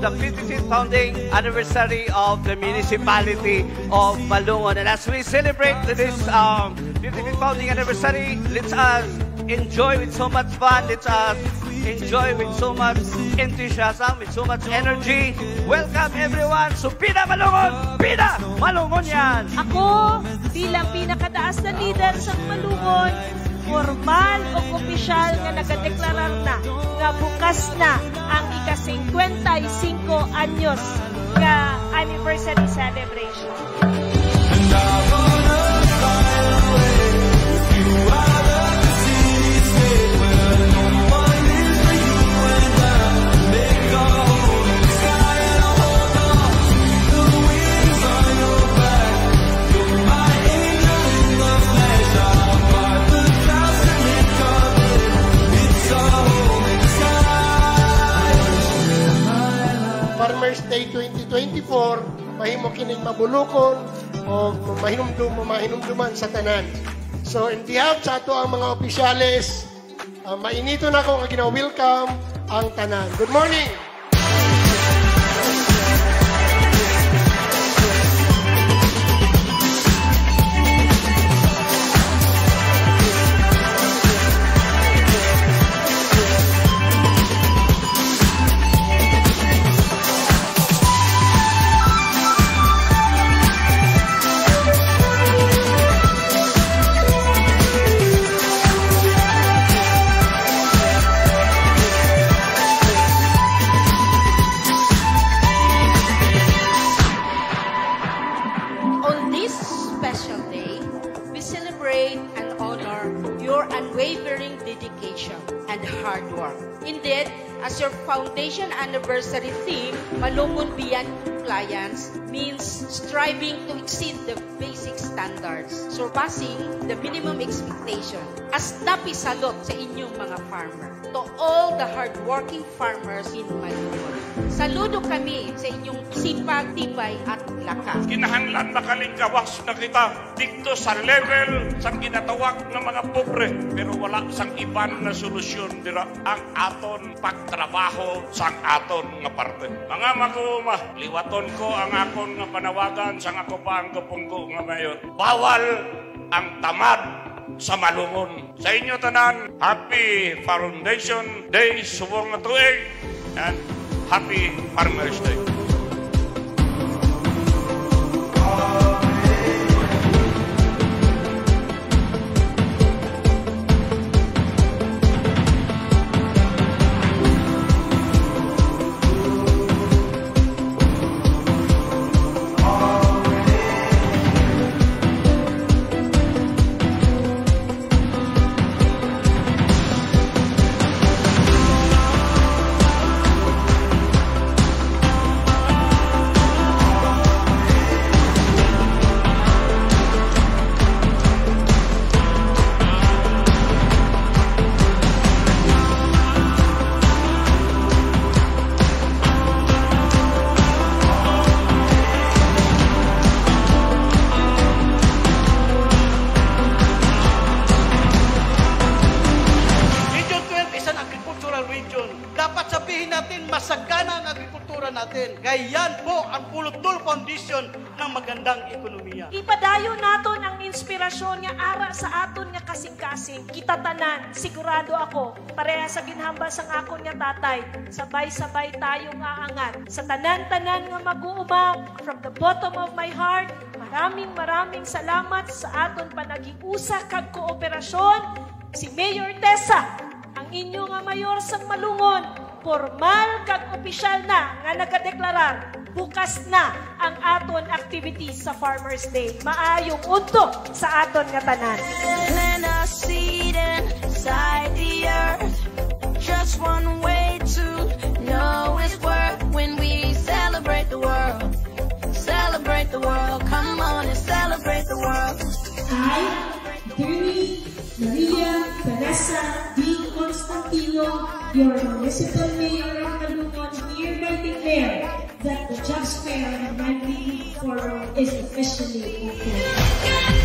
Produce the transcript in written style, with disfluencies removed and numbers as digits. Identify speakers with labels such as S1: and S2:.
S1: the 55th founding anniversary of the municipality of Malungon. And as we celebrate this 55th founding anniversary, let's us enjoy with so much fun. Let's us enjoy with so much enthusiasm, with so much energy. Welcome everyone to Pida Malungon! Pida Malungon yan!
S2: Ako, bilang pinakataas na leader sa Malungon, formal o opisyal nga nagadeklarar na nga bukas na ang ika-55 anyos nga anniversary celebration.
S3: Farmers Day 2024, mahimo kining mabulukon o mahinumduman sa tanan. So, in behalf sa ato ang mga opisyales, mainito na ako nga gina-welcome ang tanan. Good morning!
S4: And honor your unwavering dedication and hard work. Indeed, as your foundation anniversary theme, Malungon Beyond Compliance means striving to exceed the basic standards, surpassing the minimum expectation. As napisalot sa inyong mga farmer, to all the hardworking farmers in Malungon, saludo kami sa inyong sipag, tibay at lakas.
S5: Kinahanglan makalinggawas na kita dito sa level sa ginatawag ng mga pobre, pero wala sang iban na solusyon dira ang aton pagtrabaho sang aton nga parte. Mga makuma, liwaton ko ang akon nga panawagan sang ako pa ang kapungko nga mayor. Bawal ang tamad sa Malungon. Sa inyo tanan, Happy Foundation Day, subong nga tuig, and Happy Farmers Day.
S6: Dapat sabihin natin, masagana ang agrikultura natin. Kaya yan po ang pulutol foundation ng magandang ekonomiya.
S2: Ipadayon naton ang inspirasyon nga ara sa aton nga kasing-kasing. Kita tanan, sigurado ako, pareha sa ginhambal sang akon nga tatay, sabay-sabay tayo nga angat. Sa tanan-tanan nga mag-uumang, from the bottom of my heart, maraming salamat sa aton panagiusa kag kooperasyon. Si Mayor Tessa, ang inyo nga mayor sang Malungon, formal kag opisyal na nga nagadeklarar, bukas na ang aton activities sa Farmers Day. Maayong unto sa aton nga tanan.
S7: Plant a seed inside the earth. Just one way to know its worth when we celebrate the world. Celebrate the world. Come on and celebrate the world.
S8: I, Attorney Maria Vanessa D. Constantino, your municipal mayor of Malungon, hereby declare that the Jobs Fair and Livelihood Forum is officially open.